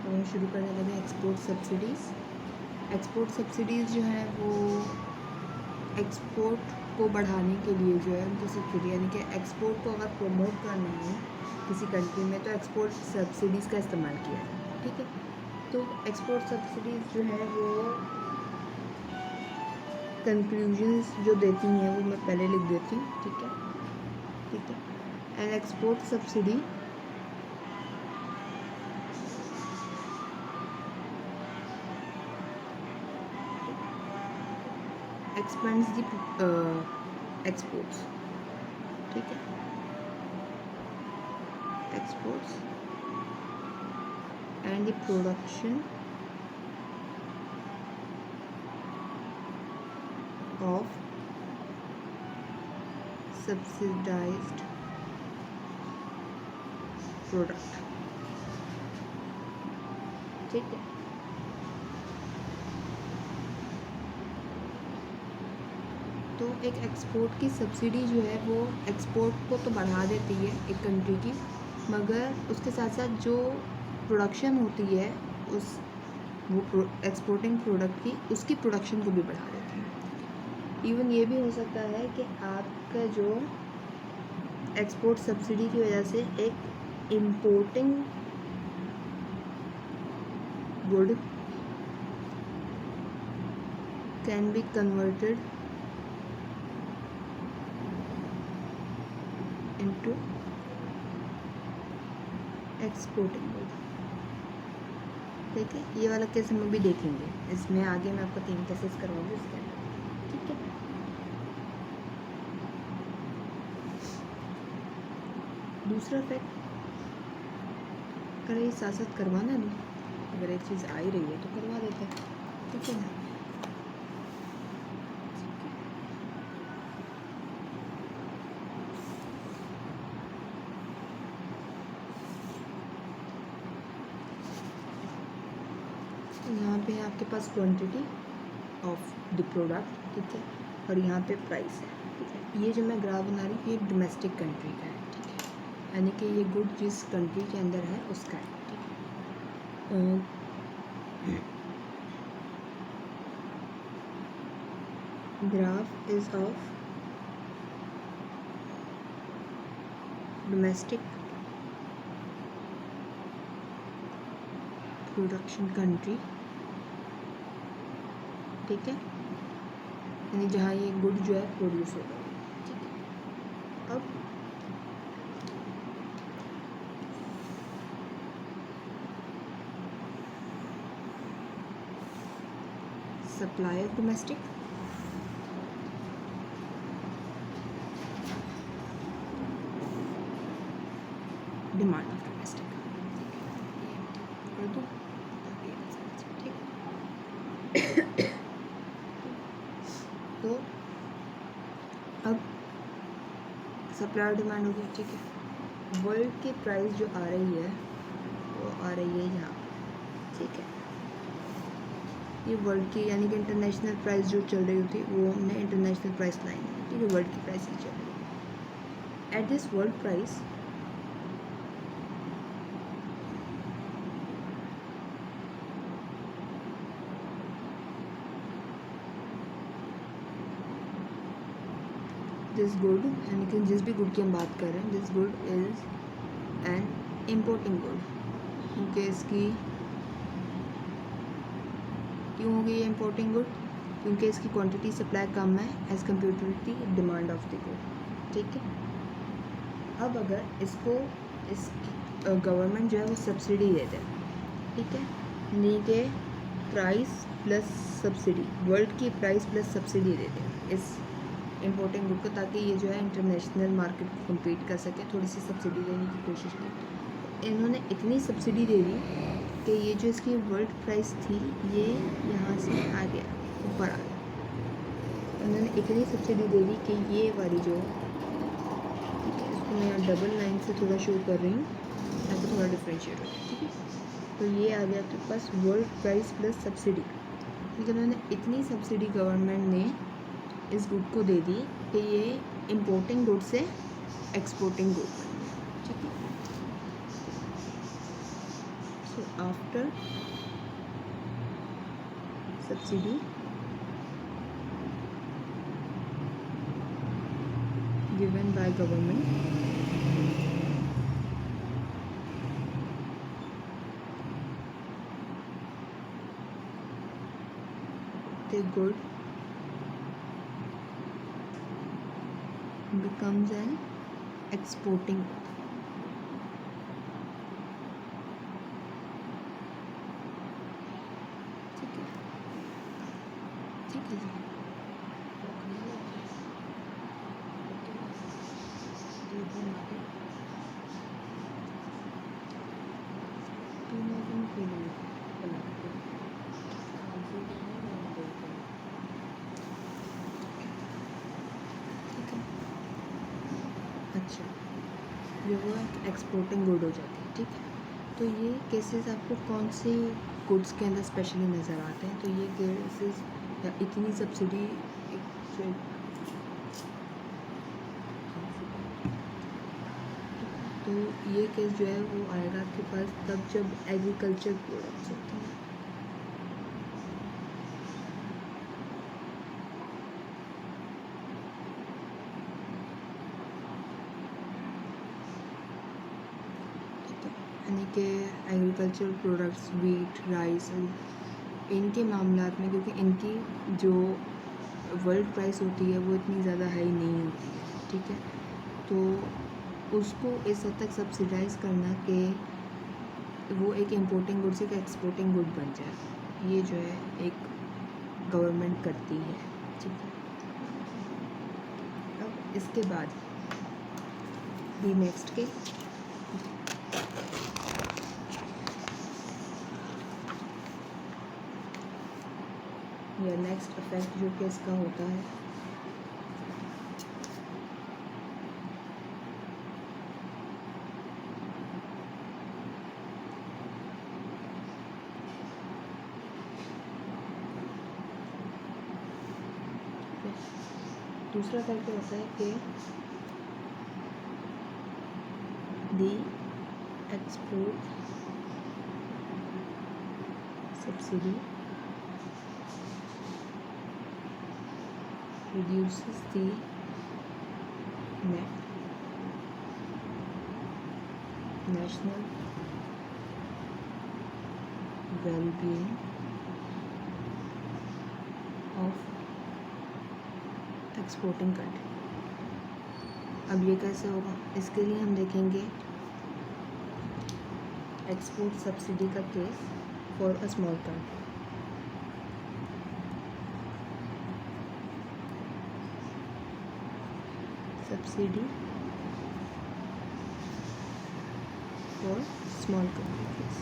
तो हम शुरू करने लगे एक्सपोर्ट सब्सिडीज़। एक्सपोर्ट सब्सिडीज़ जो है वो एक्सपोर्ट को बढ़ाने के लिए जो है उनको सब्सिडी, यानी कि एक्सपोर्ट को अगर प्रमोट करना है किसी कंट्री में तो एक्सपोर्ट सब्सिडीज़ का इस्तेमाल किया है। ठीक है, तो एक्सपोर्ट सब्सिडीज़ जो है वो कंक्लूजन्स जो देती हैं वो मैं पहले लिख देती हूँ। ठीक है, ठीक है। An export subsidy expands the exports। ठीक है, exports and the production of subsidized product। ठीक है, तो एक एक्सपोर्ट की सब्सिडी जो है वो एक्सपोर्ट को तो बढ़ा देती है एक कंट्री की, मगर उसके साथ साथ जो प्रोडक्शन होती है उस वो एक्सपोर्टिंग प्रोडक्ट की, उसकी प्रोडक्शन को भी बढ़ा देती है। इवन ये भी हो सकता है कि आपका जो एक्सपोर्ट सब्सिडी की वजह से एक importing good can be converted into exporting good. ठीक है, ये वाला केस हम भी देखेंगे, इसमें आगे मैं आपको 3 केसेस करवाऊंगी इसके अंदर। ठीक है, दूसरा फैक्ट, अगर ये साथ साथ करवाना नहीं, अगर एक चीज़ आ ही रही है तो करवा देते हैं। ठीक है ना, यहाँ पे है आपके पास क्वांटिटी ऑफ द प्रोडक्ट। ठीक है, और यहाँ पे प्राइस है। ठीक है, ये जो मैं ग्राफ बना रही हूँ ये डोमेस्टिक कंट्री का है। ठीक है, यानी कि ये गुड जिस कंट्री के अंदर है उसका है। ठीक है, graph is of domestic production country. ठीक है, यानी जहाँ ये गुड जो है प्रोड्यूस होगा। ठीक है, अब supply of domestic, demand of domestic कर दूँ। ठीक, तो अब सप्लाई और डिमांड होगी। ठीक है, वर्ल्ड की प्राइस जो आ रही है वो आ रही है यहाँ। ठीक है, ये वर्ल्ड की यानी कि इंटरनेशनल प्राइस जो चल रही होती है वो हमने इंटरनेशनल प्राइस लाइन है। ठीक है, वर्ल्ड की प्राइस ही चल रही है। At this world price this good, यानी कि जिस भी गुड की हम बात कर रहे हैं, this good is an importing good. क्योंकि इसकी क्यों हो गई ये इम्पोर्टिंग गुड? क्योंकि इसकी क्वांटिटी सप्लाई कम है as compared to the demand of the good. ठीक है, अब अगर इसको इस गवर्नमेंट जो है वो सब्सिडी दे दे। ठीक है, यानी कि प्राइस प्लस सब्सिडी, वर्ल्ड की प्राइस प्लस सब्सिडी दे दे इस इम्पोर्टिंग गुड को, ताकि ये जो है इंटरनेशनल मार्केट को कम्पीट कर सके। थोड़ी सी सब्सिडी देने की कोशिश की, इन्होंने इतनी सब्सिडी दे दी कि ये जो इसकी वर्ल्ड प्राइस थी ये यहाँ से आ गया, ऊपर आ गया। उन्होंने इतनी सब्सिडी दे दी कि ये वाली जो, इसको मैं यहाँ डबल लाइन से थोड़ा शो कर रही हूँ ताकि थोड़ा डिफ्रेंशिएट हो। ठीक है, तो ये आ गया आपके पास वर्ल्ड प्राइस प्लस सब्सिडी। लेकिन उन्होंने इतनी सब्सिडी गवर्नमेंट ने इस गुड को दे दी कि ये इम्पोर्टिंग गुड से एक्सपोर्टिंग गुड। ठीक है, So after subsidy given by government, the good becomes an exporting good. ठीक है, ठीक है जी। अच्छा, ये वो एक्सपोर्टिंग गुड हो जाती है। ठीक है, तो ये केसेस आपको कौन से गुड्स के अंदर स्पेशली नज़र आते हैं? तो ये केसेस इतनी सब्सिडी तो ये केस जो है वो आएगा आपके पास तब जब एग्रीकल्चर प्रोडक्ट्स होते हैं। यानी कि एग्रीकल्चर प्रोडक्ट्स, वीट, राइस, इनके मामलात में, क्योंकि इनकी जो वर्ल्ड प्राइस होती है वो इतनी ज़्यादा हाई नहीं होती है। ठीक है, तो उसको इस हद तक सब्सिडाइज करना कि वो एक इम्पोर्टिंग गुड से एक एक्सपोर्टिंग गुड बन जाए, ये जो है एक गवर्नमेंट करती है। ठीक है, अब इसके बाद दी नेक्स्ट के या नेक्स्ट इफेक्ट जो कि इसका होता है दूसरा फैक्टर होता है कि the export subsidy reduces the net national well-being of exporting country। अब ये कैसे होगा? इसके लिए हम देखेंगे एक्सपोर्ट सब्सिडी का case for a small country. Subsidy for small countries.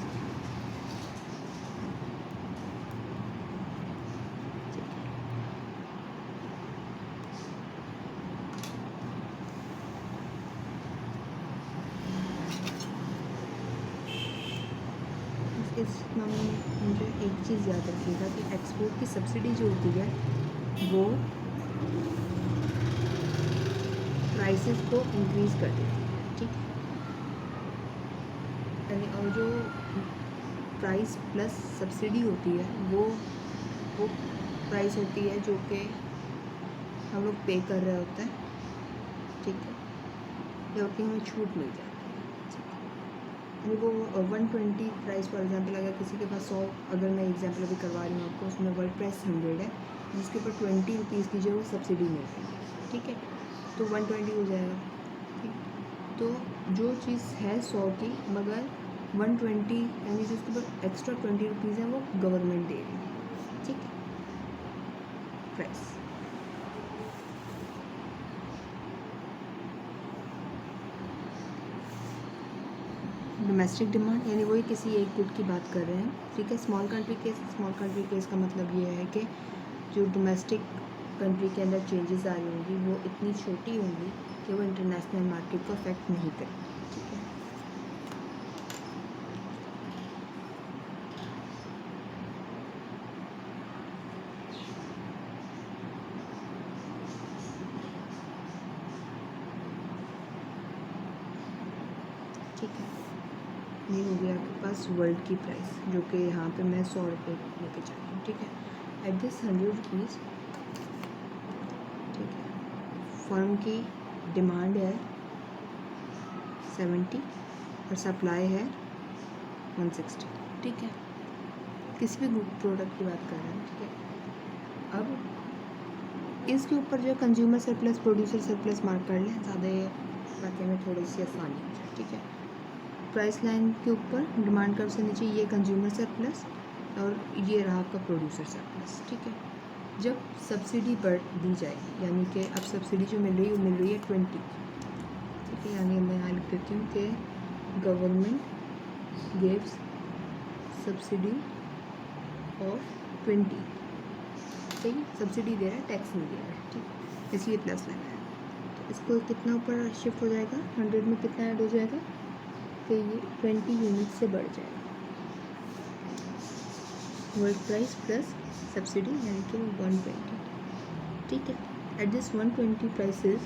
इस मामले में मुझे एक चीज़ याद रखिएगा कि एक्सपोर्ट की सब्सिडी जो होती है वो प्राइसेस को इंक्रीज़ कर देती है। ठीक है, यानी और जो प्राइस प्लस सब्सिडी होती है वो प्राइस होती है जो कि हम लोग पे कर रहे होते हैं। ठीक है, या होती है हमें छूट मिल जाती है। यानी वो 120 प्राइस फॉर एग्जांपल, अगर किसी के पास 100, अगर मैं एग्जांपल अभी करवा रही हूँ आपको, उसमें वर्ल्ड प्राइस 100 है, जिसके ऊपर 20 रुपीज़ की जो वो सब्सिडी मिल रही है। ठीक है, तो 120 हो जाएगा। ठीक, तो जो चीज़ है 100 की मगर 120 यानी जिसके ऊपर एक्स्ट्रा 20 रुपीज़ है वो गवर्नमेंट दे रही है। ठीक है, प्राइस। डोमेस्टिक डिमांड यानी वही किसी एक गुड की बात कर रहे हैं। ठीक है, स्मॉल कंट्री केस का मतलब ये है कि जो डोमेस्टिक कंट्री के अंदर चेंजेस आ रही होंगी वो इतनी छोटी होंगी कि वो इंटरनेशनल मार्केट को अफेक्ट नहीं करेगी। ठीक है, ठीक है, ये हो गया आपके पास वर्ल्ड की प्राइस, जो कि यहाँ पे मैं 100 रुपये लेके जा रही हूँ, ठीक है। एट दिस 100 रुपीज़, ठीक है, फर्म की डिमांड है 70 और सप्लाई है 160, ठीक है। किसी भी प्रोडक्ट की बात कर रहे हैं, ठीक है। अब इसके ऊपर जो है consumer surplus, producer surplus mark कर लें, ज़्यादा बाकी में थोड़ी सी आसानी हो जाए, ठीक है। प्राइस लाइन के ऊपर डिमांड कर्व से नीचे ये कंज्यूमर सरप्लस और ये रहा आपका प्रोड्यूसर सरप्लस, ठीक है। जब सब्सिडी बढ़ दी जाएगी, यानी कि अब सब्सिडी जो मिल रही है वो मिल रही है 20, ठीक है। यानी मैं यहाँ लिख देती हूँ कि गवर्नमेंट गिव्स सब्सिडी ऑफ 20, सही, सब्सिडी दे रहा है, टैक्स नहीं दे रहा है, ठीक, इसलिए प्लस लगा है। तो इसको कितना ऊपर शिफ्ट हो जाएगा, 100 में कितना ऐड हो जाएगा, तो ये 20 यूनिट से बढ़ जाएगा। वर्ल्ड प्राइस प्लस सब्सिडी यानी कि 120, ठीक है। एट दिस 120 प्राइसेस,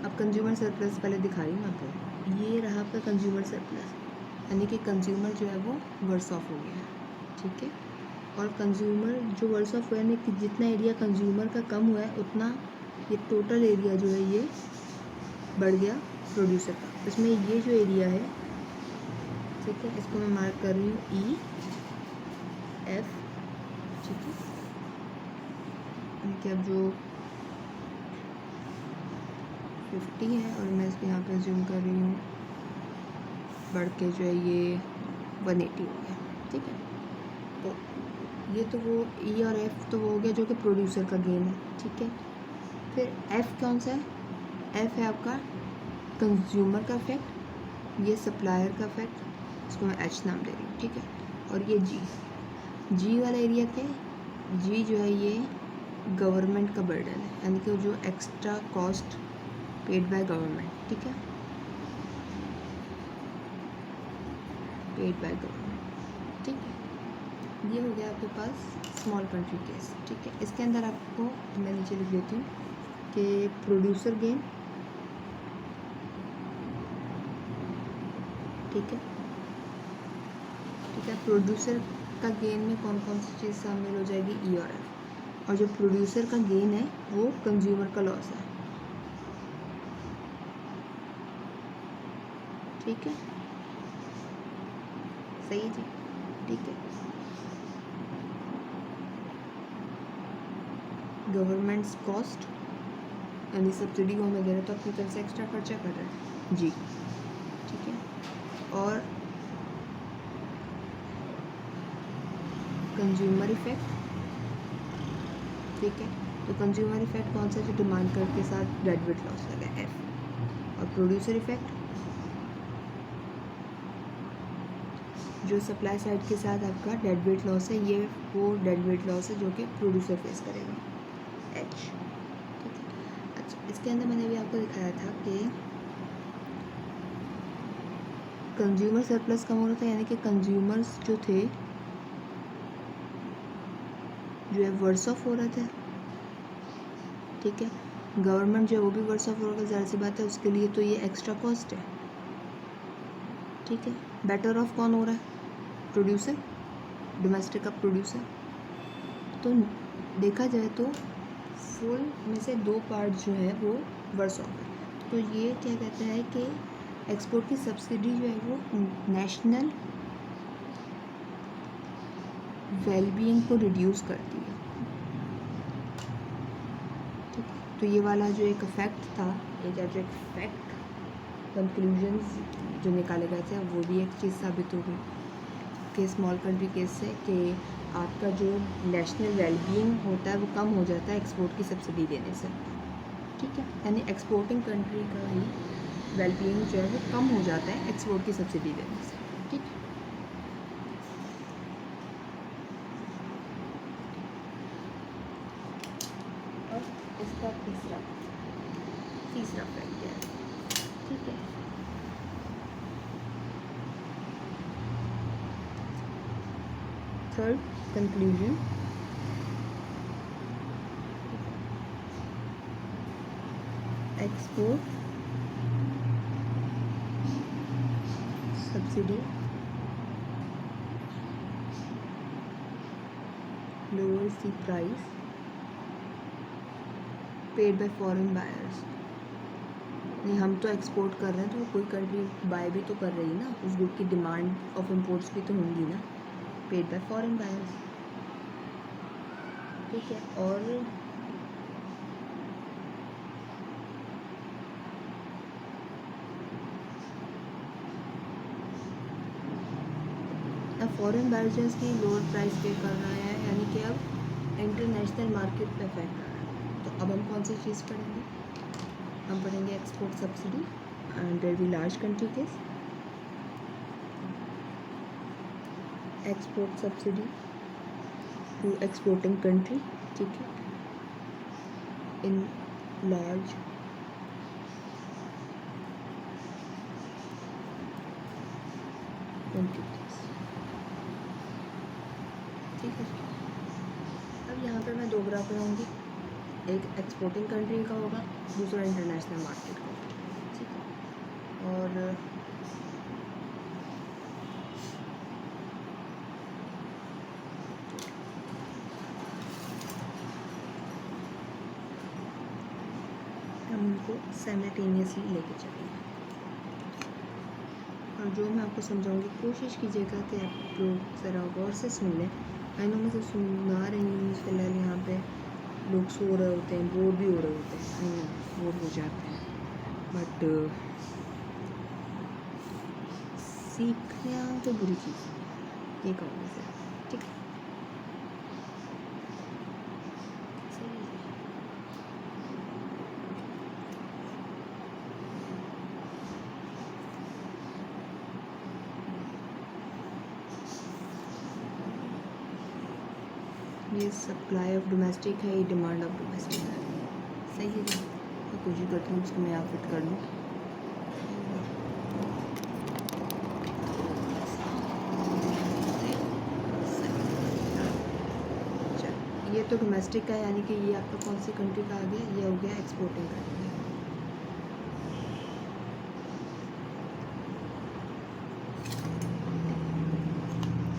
अब कंज्यूमर सरप्लस पहले दिखा रही हूँ आपको, ये रहा आपका कंज्यूमर सरप्लस, यानी कि कंज्यूमर जो है वो वर्स ऑफ हो गया है, ठीक है। और कंज्यूमर जो वर्स ऑफ हुआ है, यानी कि जितना एरिया कंज्यूमर का कम हुआ है उतना ये टोटल एरिया जो है ये बढ़ गया प्रोड्यूसर का। इसमें ये जो एरिया है, ठीक है, इसको मैं मार्क कर रही हूँ ई एफ, ठीक है। यानी कि अब जो 50 है और मैं इसको यहाँ पे जूम कर रही हूँ, बढ़ के जो है ये 180 हो गया, ठीक है। तो ये तो वो ई और एफ तो वो हो गया जो कि प्रोड्यूसर का गेन है, ठीक है। फिर एफ कौन सा है, एफ है आपका कंज्यूमर का इफेक्ट, ये सप्लायर का इफेक्ट, इसको मैं एच नाम दे रही हूँ, ठीक है। और ये जी वाला एरिया क्या है, जी जो है ये गवर्नमेंट का बर्डन है, यानी कि जो extra cost paid by government, ठीक है, पेड बाय गवर्नमेंट, ठीक है। ये हो गया आपके पास स्मॉल कंट्री केस, ठीक है। इसके अंदर आपको मैं नीचे लिख देती हूँ कि प्रोड्यूसर गेन, ठीक है, ठीक है। प्रोड्यूसर का गेन में कौन कौन सी चीज़ शामिल हो जाएगी, ई और एफ, और जो प्रोड्यूसर का गेन है वो कंज्यूमर का लॉस है, ठीक है, सही है जी, ठीक है। गवर्नमेंट्स कॉस्ट यानी सब्सिडी वो हमें दे रहे तो अपनी तरफ से एक्स्ट्रा खर्चा कर रहे हैं जी, ठीक है। और कंज्यूमर इफेक्ट, ठीक है, तो कंज्यूमर इफेक्ट कौन सा, जो डिमांड कर्व के साथ डेडवेट लॉस लगा है, एफ। और प्रोड्यूसर इफेक्ट जो सप्लाई साइड के साथ आपका डेडवेट लॉस है, ये वो डेडवेट लॉस है जो कि प्रोड्यूसर फेस करेगा, एच, ठीक है। अच्छा, इसके अंदर मैंने भी आपको दिखाया था कि कंज्यूमर सरप्लस कम हो रहा था, यानी कि कंज्यूमर्स जो थे जो है वर्स ऑफ हो रहे थे, ठीक है। गवर्नमेंट जो है वो भी वर्स ऑफ हो रहा है, ज़ाहिर सी बात है, उसके लिए तो ये एक्स्ट्रा कॉस्ट है, ठीक है। बेटर ऑफ कौन हो रहा है, प्रोड्यूसर, डोमेस्टिक का प्रोड्यूसर। तो देखा जाए तो फुल में से 2 पार्ट जो है वो वर्स ऑफ है। तो ये क्या कहता है कि एक्सपोर्ट की सब्सिडी जो है वो नेशनल वेलबीइंग को रिड्यूस करती है, ठीक है। तो ये वाला जो एक इफेक्ट था, ये जो एक इफेक्ट कंक्लूजन्स जो निकाले गए थे वो भी एक चीज़ साबित हो गई कि स्मॉल कंट्री केस से कि आपका जो नेशनल वेलबीइंग होता है वो कम हो जाता है एक्सपोर्ट की सब्सिडी देने से, ठीक है। यानी एक्सपोर्टिंग कंट्री का ही वेलबीइंग जो है वो कम हो जाता है एक्सपोर्ट की सब्सिडी देने से, ठीक है। और इसका तीसरा फैक्ट क्या है, ठीक है। Third conclusion, export subsidy lowers the price paid by foreign buyers। नहीं, हम तो एक्सपोर्ट कर रहे हैं तो कोई कंट्री बाय भी तो कर रही है ना, उस गुड की डिमांड ऑफ इम्पोर्ट्स भी तो होंगी ना, पेड बाय फॉरेन बायर्स। ठीक है, और अब फॉरेन बायर्स की लोअर प्राइस पे कर रहे हैं, यानी कि अब इंटरनेशनल मार्केट पे इफेक्ट आ रहा है। तो अब हम कौन सी चीज़ पढ़ेंगे? हम पढ़ेंगे export subsidy under the large country case, export subsidy to exporting country. ठीक है, इन लार्ज क्वांटिटीज। ठीक है, अब यहाँ पे मैं दो ग्राफ बनाऊँगी, एक एक्सपोर्टिंग कंट्री का होगा, दूसरा इंटरनेशनल मार्केट का। ठीक है, और हम उनको साइमल्टेनियसली लेके चलेंगे। और जो मैं आपको समझाऊंगी कोशिश कीजिएगा कि आप लोग ज़रा गौर से सुन लें। आई नो मुझे सुना रही हूँ फिलहाल, यहाँ पे लोग सो रहे होते हैं, बोर भी हो रहे होते हैं, आई नो बोर हो जाते हैं, बट सीखना तो बुरी चीज़ है, ये कहूँगी सर। ठीक है, ये सप्लाई ऑफ डोमेस्टिक है, ये डिमांड ऑफ डोमेस्टिक है। सही है, मैं कोशिश करती हूँ उसको मैं यहाँ फिट कर लूँ। ये तो डोमेस्टिक का है, यानी कि ये आपका कौन सी कंट्री का आ गया? ये हो गया एक्सपोर्टिंग कंट्री।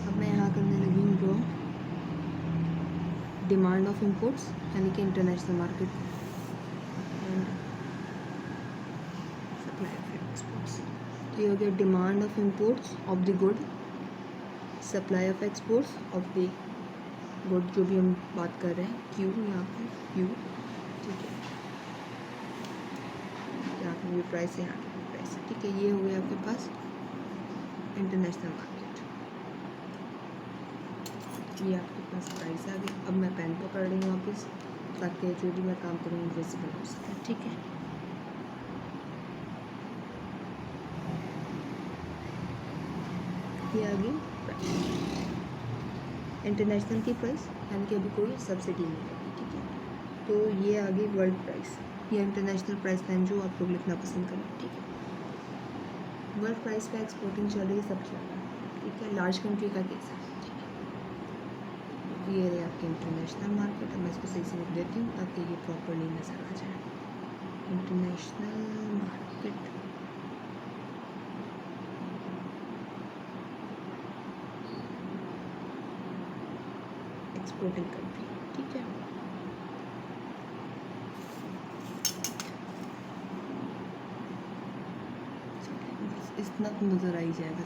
अब मैं यहाँ करने लगी हूँ ड्रॉ डिमांड ऑफ इम्पोर्ट्स, यानी कि international market and supply of exports. तो ये हो गया demand of imports of the good, supply of exports of the good, जो भी हम बात कर रहे हैं, क्यू यहाँ पे क्यू। ठीक है, यहाँ पे भी प्राइस है, यहाँ पे भी प्राइस है। ठीक है, ये हो गया आपके पास इंटरनेशनल मार्केट, ये आपके पास प्राइस आ गई। अब मैं पेन पकड़ रही हूँ वापस, ताकि जो भी मैं काम करूँ विजिबल हो सके। ठीक है, ये आ गई प्राइस, इंटरनेशनल की प्राइस, यानी कि अभी कोई सब्सिडी नहीं लगी। ठीक है, तो ये आ गई वर्ल्ड प्राइस, ये इंटरनेशनल प्राइस लाइन जो आप लोग लिखना पसंद करें। ठीक है, वर्ल्ड प्राइस पे एक्सपोर्टिंग चल रही है, सब चल रहा है। ठीक है, लार्ज कंट्री का केस है। ठीक है, ये रही आपकी इंटरनेशनल मार्केट। अब मैं इसको सही से लिख देती हूँ ताकि ये प्रॉपरली नज़र आ जाए। International market, exporting country. ठीक है, इतना तो नज़र आ ही जाएगा।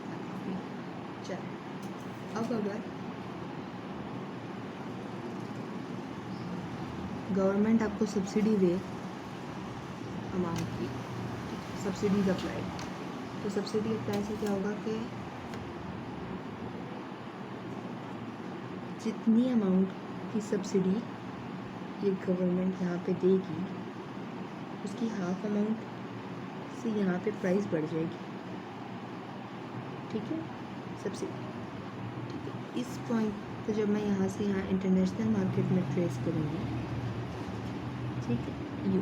चल, अब अगर गवर्नमेंट आपको सब्सिडी दे अमाउंट की, सब्सिडीज अप्लाई, तो सब्सिडी अप्लाई से क्या होगा कि जितनी अमाउंट की सब्सिडी ये गवर्नमेंट यहाँ पे देगी, उसकी हाफ अमाउंट से यहाँ पे प्राइस बढ़ जाएगी। ठीक है, सब्सिडी। ठीक है, इस पॉइंट पे जब मैं यहाँ से यहाँ इंटरनेशनल मार्केट में ट्रेस करूँगी, ठीक है, यू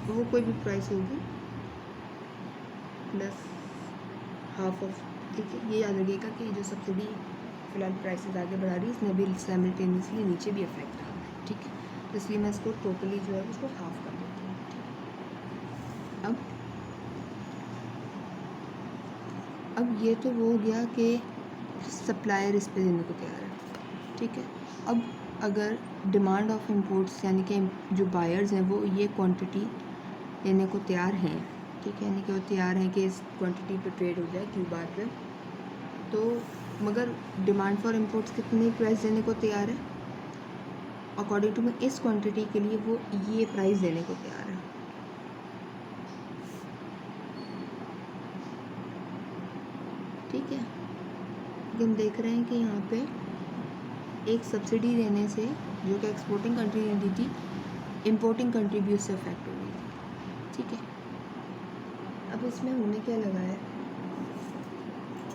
वो कोई भी प्राइस होगी प्लस हाफ ऑफ। ठीक है, ये याद रखिएगा कि जो सब्सिडी फ़िलहाल प्राइसेस आगे बढ़ा रही है, इसमें भी साइमल्टेनियसली नीचे भी इफेक्ट आ रहा है। ठीक है, तो इसलिए मैं इसको टोटली जो है उसको हाफ कर देती हूँ। अब अब ये तो वो हो गया कि सप्लायर इस पे देने को तैयार है, ठीक है। अब अगर डिमांड ऑफ इम्पोर्ट्स यानी कि जो बायर्स हैं वो ये क्वांटिटी लेने को तैयार हैं, ठीक है, यानी कि वो तैयार हैं कि इस क्वांटिटी पे ट्रेड हो जाए क्यू बार पे, तो मगर डिमांड फॉर इम्पोर्ट्स कितने प्राइस देने को तैयार है अकॉर्डिंग टू मैं इस क्वांटिटी के लिए वो ये प्राइस देने को तैयार है, ठीक है। हम देख रहे हैं कि यहाँ पे एक सब्सिडी देने से जो कि एक्सपोर्टिंग कंट्री ने दी थी, इंपोर्टिंग कंट्री भी उससे अफेक्ट हो गई थी, ठीक है। अब इसमें होने क्या लगा है,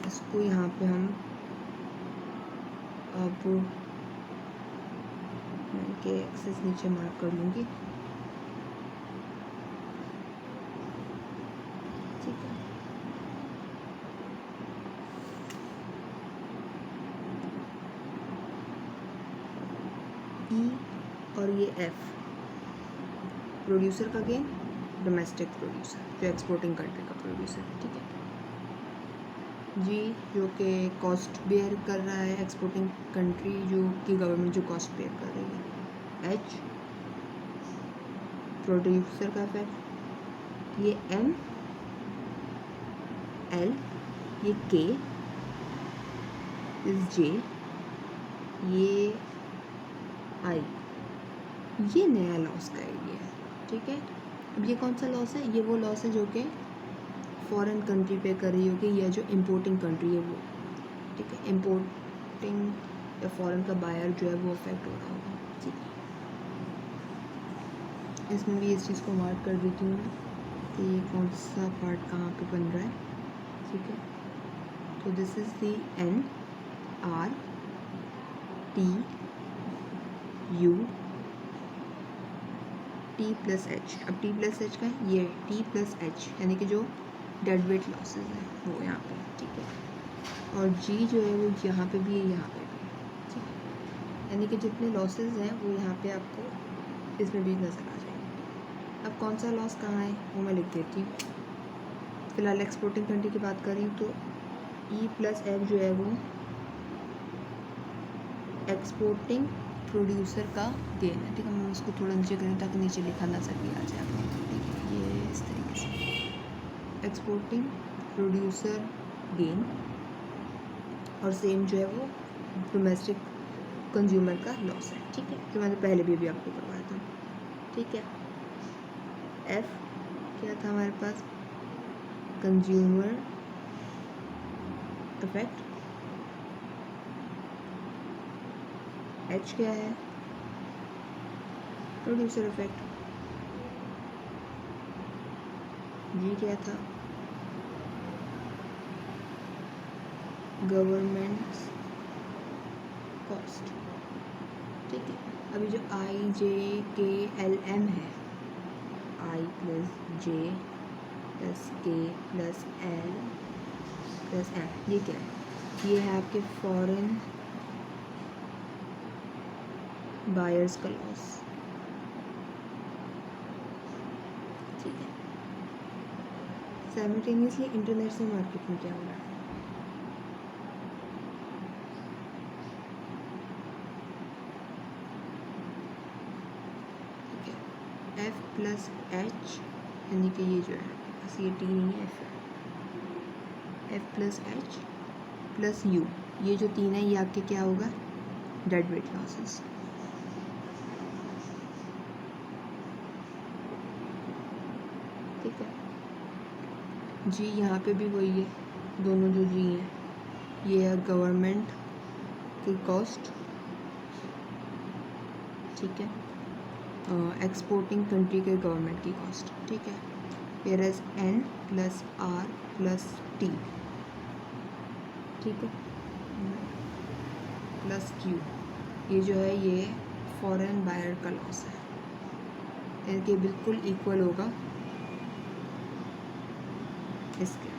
इसको यहाँ पे हम अब मैं के एक्सेस नीचे मार्क कर लूँगी, ठीक है। ई और ये एफ प्रोड्यूसर का गेन, डोमेस्टिक प्रोड्यूसर जो एक्सपोर्टिंग कंट्री का प्रोड्यूसर, ठीक है। जी जो कि कॉस्ट बेयर कर रहा है, एक्सपोर्टिंग कंट्री जो कि गवर्नमेंट जो कॉस्ट बेयर कर रही है। एच प्रोड्यूसर का इफेक्ट, ये एम, एल, ये के, इस जे, ये आई, ये नया लॉस का एरिया है, ठीक है। अब ये कौन सा लॉस है, ये वो लॉस है जो कि फॉरेन कंट्री पे कर रही होगी या जो इम्पोर्टिंग कंट्री है वो, ठीक है। इम्पोर्टिंग या फॉरेन का बायर जो है वो अफेक्ट हो रहा होगा, ठीक है। इसमें भी इस चीज़ को मार्क कर देती हूँ कि ये कौन सा पार्ट कहाँ पे बन रहा है, ठीक है। तो this is the N, R, T, U, T plus H. अब टी प्लस एच का है, ये टी प्लस एच यानी कि जो डेड वेट लॉसेज हैं वो यहाँ पे, ठीक है। और जी जो है वो यहाँ पे भी है, यहाँ पे भी, ठीक है। यानी कि जितने लॉसेज हैं वो यहाँ पे आपको इसमें भी नज़र आ जाएंगे। अब कौन सा लॉस कहाँ है वो मैं लिख देती हूँ। फ़िलहाल एक्सपोर्टिंग कंट्री की बात कर रही हूँ, तो ई प्लस एफ जो है वो एक्सपोर्टिंग प्रोड्यूसर का गेन है, ठीक है। मैं उसको थोड़ा नीचे करें ताकि नीचे लिखा नजर भी आ जाए आपको, ठीक है। ये इस तरीके से एक्सपोर्टिंग प्रोड्यूसर गेन, और सेम जो है वो डोमेस्टिक कंज्यूमर का लॉस है, ठीक है, जो मैंने पहले भी आपको करवाया था, ठीक है। एफ क्या था हमारे पास, कंज्यूमर इफेक्ट। एच क्या है, प्रोड्यूसर इफेक्ट। जी क्या था, गवर्नमेंट कॉस्ट, ठीक है। अभी जो आई, जे, के, एल, एम है, आई प्लस जे प्लस के प्लस एल प्लस एम, ये क्या है, ये है आपके फॉरेन बायर्स का लॉस, ठीक है। साइमल्टेनियसली इंटरनेशनल मार्केट में क्या हो रहा है, ठीक है। एफ प्लस एच यानी कि ये जो है बस ये टी नहीं है, एफ है। F plus H plus you, ये जो तीन है ये आपके क्या होगा, डेड वेट लॉसेस, ठीक है। जी यहाँ पे भी वही है, दोनों जो जी हैं ये है गवर्नमेंट की कॉस्ट, ठीक है, एक्सपोर्टिंग कंट्री के गवर्नमेंट की कॉस्ट, ठीक है। Whereas N plus R plus T, ठीक है, प्लस क्यू, ये जो है ये फॉरेन बायर का लॉस है, इनके बिल्कुल इक्वल होगा इसके,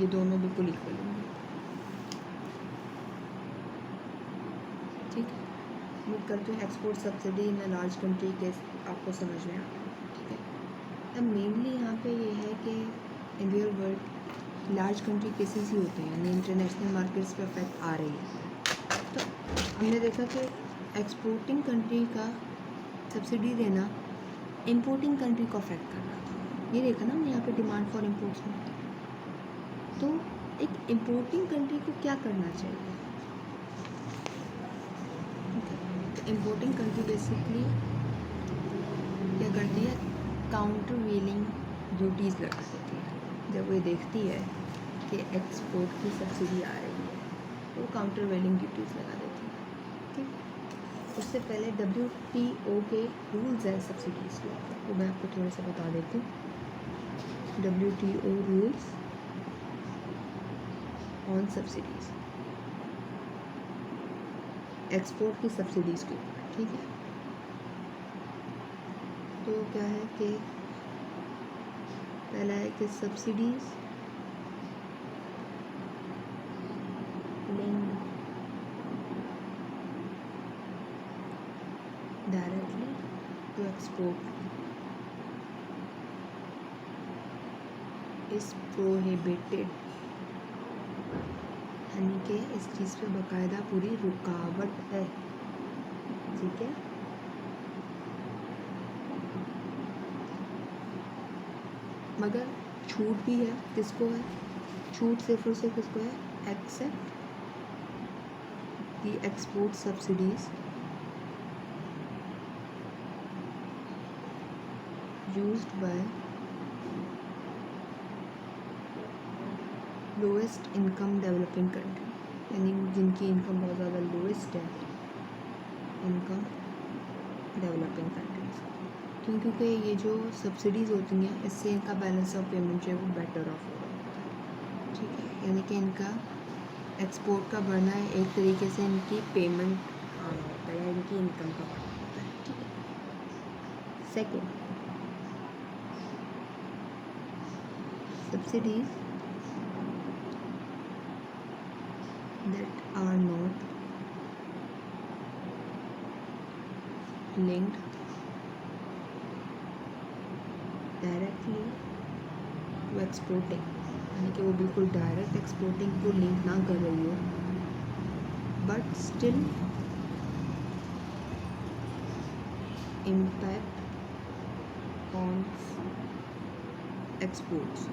ये दोनों बिल्कुल इक्वल होंगे, ठीक है। उम्मीद करते हैं export subsidy in large country के आपको समझ में आ रहा है, ठीक है। अब मेनली यहाँ पे ये है कि in real world large country cases ही होते हैं, यानी इंटरनेशनल मार्केट्स पे इफेक्ट आ रही है। तो हमने देखा कि एक्सपोर्टिंग कंट्री का सब्सिडी देना इंपोर्टिंग कंट्री को अफेक्ट कर रहा था। ये देखा ना हमने यहाँ पे डिमांड फॉर इम्पोर्ट्स में। तो एक इम्पोर्टिंग कंट्री को क्या करना चाहिए? इम्पोर्टिंग कंट्री बेसिकली क्या करती है, काउंटर वेलिंग ड्यूटीज़ लगा देती है। जब वो देखती है कि एक्सपोर्ट की सब्सिडी आ रही है तो काउंटर वेलिंग ड्यूटीज़ लगा देती है। ठीक, उससे पहले WTO के रूल्स हैं सब्सिडीज़ के, तो मैं आपको थोड़ा सा बता देती हूँ। WTO rules on subsidies, export की सब्सिडीज़ के ऊपर। ठीक है, तो क्या है कि पहला है कि subsidies linked directly to export is prohibited, यानी कि इस चीज़ पे बाकायदा पूरी रुकावट है। ठीक है, मगर छूट भी है। किसको है छूट? सिर्फ और सिर्फ किसको है? Except the export subsidies used by lowest income developing country, यानी जिनकी इनकम बहुत ज़्यादा लोएस्ट है, इनकम डेवलपिंग कंट्रीज। क्यों? क्योंकि ये जो सब्सिडीज़ होती हैं इससे इनका बैलेंस ऑफ पेमेंट जो है वो बेटर ऑफ हो रहा होता है। ठीक है, यानी कि इनका एक्सपोर्ट का बढ़ना है, एक तरीके से इनकी पेमेंट आना होता है, इनकी इनकम का बढ़ना होता है। ठीक है, second, subsidies that are not linked directly to exporting, यानी कि वो बिल्कुल डायरेक्ट एक्सपोर्टिंग को लिंक ना कर रही हो, but still impact on exports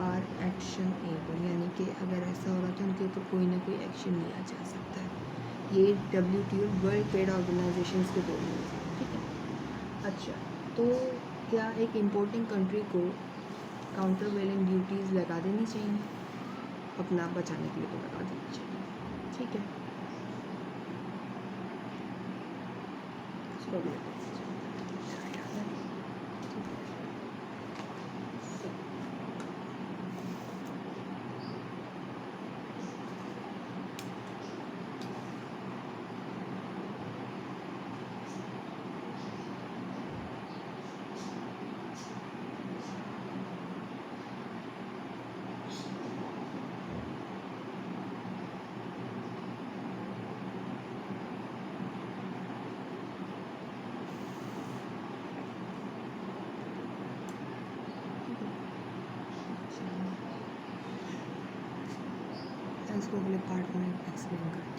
are actionable, यानी कि अगर ऐसा हो रहा तो उनके ऊपर कोई ना कोई एक्शन लिया जा सकता है। ये WTO वर्ल्ड ट्रेड ऑर्गेनाइजेशन के दो रूल्स हैं। ठीक है, अच्छा, तो क्या एक इम्पोर्टिंग कंट्री को काउंटर वेलिंग ड्यूटीज़ लगा देनी चाहिए? अपना बचाने के लिए तो लगा देनी चाहिए। ठीक है, इसको भी लगा देनी चाहिए। इसको अगले पार्ट में एक्सप्लेन करते हैं।